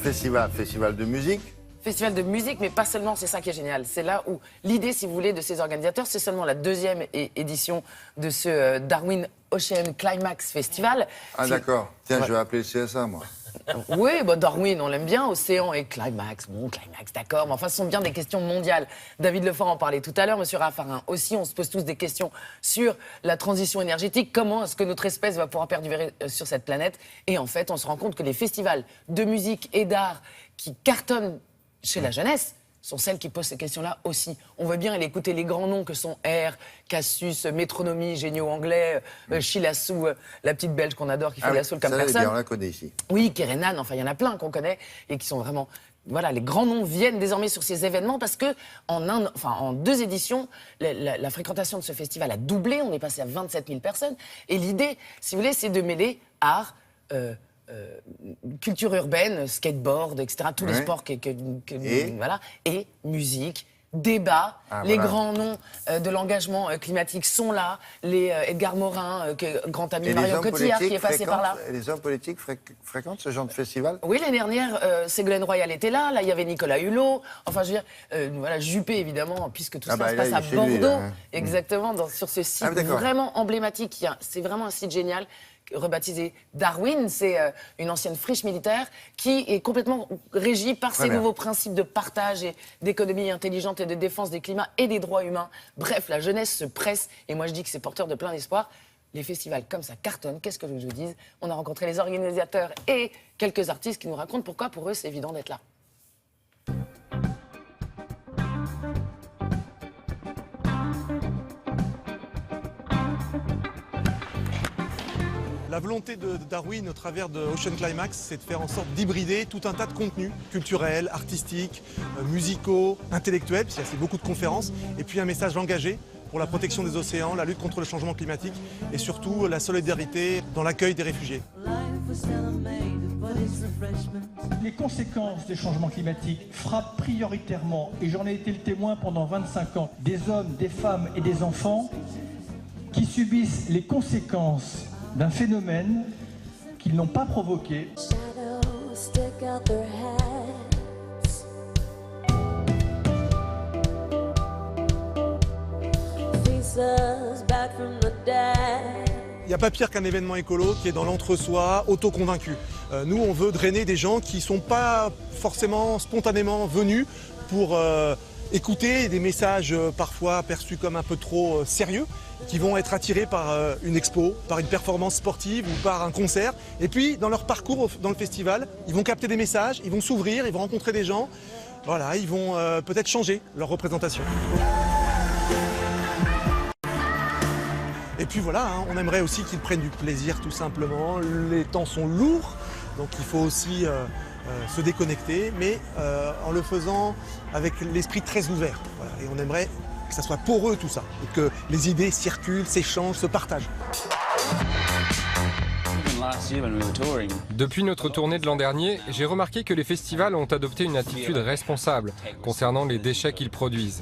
festival de musique. Festival de musique, mais pas seulement, c'est ça qui est génial. C'est là où l'idée, si vous voulez, de ces organisateurs, c'est seulement la deuxième édition de ce Darwin Ocean Climax Festival. Ah d'accord. Tiens, je vais appeler le CSA, moi. Oui, bah Darwin, on l'aime bien, Océan et Climax. Bon, Climax, d'accord, mais enfin, ce sont bien des questions mondiales. David Lefort en parlait tout à l'heure, Monsieur Raffarin aussi. On se pose tous des questions sur la transition énergétique. Comment est-ce que notre espèce va pouvoir perdurer sur cette planète? Et en fait, on se rend compte que les festivals de musique et d'art qui cartonnent chez la jeunesse sont celles qui posent ces questions-là aussi. On veut bien aller écouter les grands noms que sont R, Cassius, Métronomie, Géniaux Anglais, Chilassou, la petite Belge qu'on adore qui fait de la soul comme personne. On la connaît ici. Oui, Kerenan, enfin il y en a plein qu'on connaît et qui sont vraiment... Voilà, les grands noms viennent désormais sur ces événements parce que en 2 éditions, la fréquentation de ce festival a doublé. On est passé à 27 000 personnes. Et l'idée, si vous voulez, c'est de mêler art, culture urbaine, skateboard, etc., tous les sports voilà, et musique, débat. Les grands noms de l'engagement climatique sont là. Les Edgar Morin, grand ami Marion Cotillard qui est passé par là. Les hommes politiques fréquentent ce genre de festival? Oui, l'année dernière, Ségolène Royal était là. Là, il y avait Nicolas Hulot. Enfin, je veux dire, voilà, Juppé, évidemment, puisque tout ça se passe à Bordeaux. Lui, là, exactement, sur ce site vraiment emblématique. C'est vraiment un site génial, rebaptisé Darwin. C'est une ancienne friche militaire qui est complètement régie par ces nouveaux principes de partage et d'économie intelligente et de défense des climats et des droits humains. Bref, la jeunesse se presse et moi je dis que c'est porteur de plein d'espoir. Les festivals comme ça cartonnent, qu'est-ce que je vous dise? On a rencontré les organisateurs et quelques artistes qui nous racontent pourquoi pour eux c'est évident d'être là. La volonté de Darwin au travers de Ocean Climax, c'est de faire en sorte d'hybrider tout un tas de contenus culturels, artistiques, musicaux, intellectuels, parce qu'il y a assez beaucoup de conférences, et puis un message engagé pour la protection des océans, la lutte contre le changement climatique et surtout la solidarité dans l'accueil des réfugiés. Les conséquences des changements climatiques frappent prioritairement, et j'en ai été le témoin pendant 25 ans, des hommes, des femmes et des enfants qui subissent les conséquences d'un phénomène qu'ils n'ont pas provoqué. Il n'y a pas pire qu'un événement écolo qui est dans l'entre-soi, auto-convaincu. Nous, on veut drainer des gens qui ne sont pas forcément spontanément venus pour écouter des messages parfois perçus comme un peu trop sérieux, qui vont être attirés par une expo, par une performance sportive ou par un concert. Et puis, dans leur parcours dans le festival, ils vont capter des messages, ils vont s'ouvrir, ils vont rencontrer des gens. Voilà, ils vont peut-être changer leur représentation. Et puis voilà, on aimerait aussi qu'ils prennent du plaisir tout simplement. Les temps sont lourds, donc il faut aussi se déconnecter, mais en le faisant avec l'esprit très ouvert. Voilà. Et on aimerait que ça soit pour eux tout ça, et que les idées circulent, s'échangent, se partagent. Depuis notre tournée de l'an dernier, j'ai remarqué que les festivals ont adopté une attitude responsable concernant les déchets qu'ils produisent.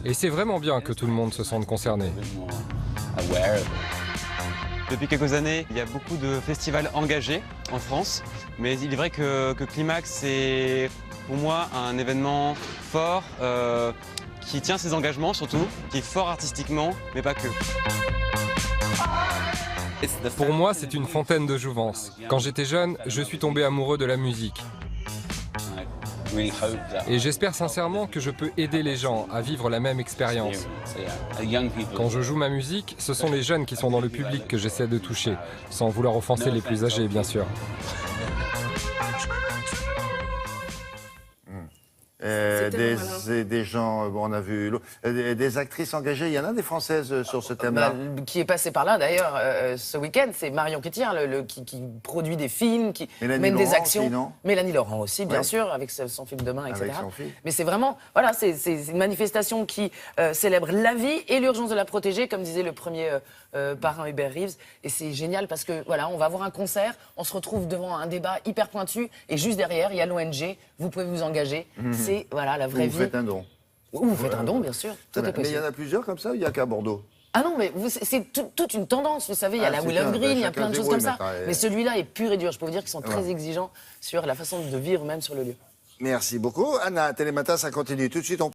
Et c'est vraiment bien que tout le monde se sente concerné. Depuis quelques années, il y a beaucoup de festivals engagés en France, mais il est vrai que Climax, c'est pour moi un événement fort, qui tient ses engagements surtout, qui est fort artistiquement, mais pas que. Pour moi, c'est une fontaine de jouvence. Quand j'étais jeune, je suis tombé amoureux de la musique. Et j'espère sincèrement que je peux aider les gens à vivre la même expérience. Quand je joue ma musique, ce sont les jeunes qui sont dans le public que j'essaie de toucher, sans vouloir offenser les plus âgés, bien sûr. Des gens, on a vu des actrices engagées, il y en a des françaises sur ce thème-là. Qui est passé par là d'ailleurs ce week-end, c'est Marion Cotillard qui produit des films, qui mène des actions. Aussi, non? Mélanie Laurent aussi, bien sûr, avec son film Demain, etc. Mais c'est vraiment, voilà, c'est une manifestation qui célèbre la vie et l'urgence de la protéger, comme disait le premier parrain Hubert Reeves. Et c'est génial parce que voilà, on va avoir un concert, on se retrouve devant un débat hyper pointu, et juste derrière, il y a l'ONG, vous pouvez vous engager. C'est voilà, la vraie vie. Vous faites un don. Ou vous faites un don, bien sûr. Tout est possible. Mais il y en a plusieurs comme ça, ou il n'y a qu'à Bordeaux? Ah non, mais c'est toute une tendance, vous savez, il y a la Willow Green, il y a plein de choses comme ça. Mais celui-là est pur et dur. Je peux vous dire qu'ils sont très exigeants sur la façon de vivre même sur le lieu. Merci beaucoup. Anna, Télématin, ça continue. Tout de suite, on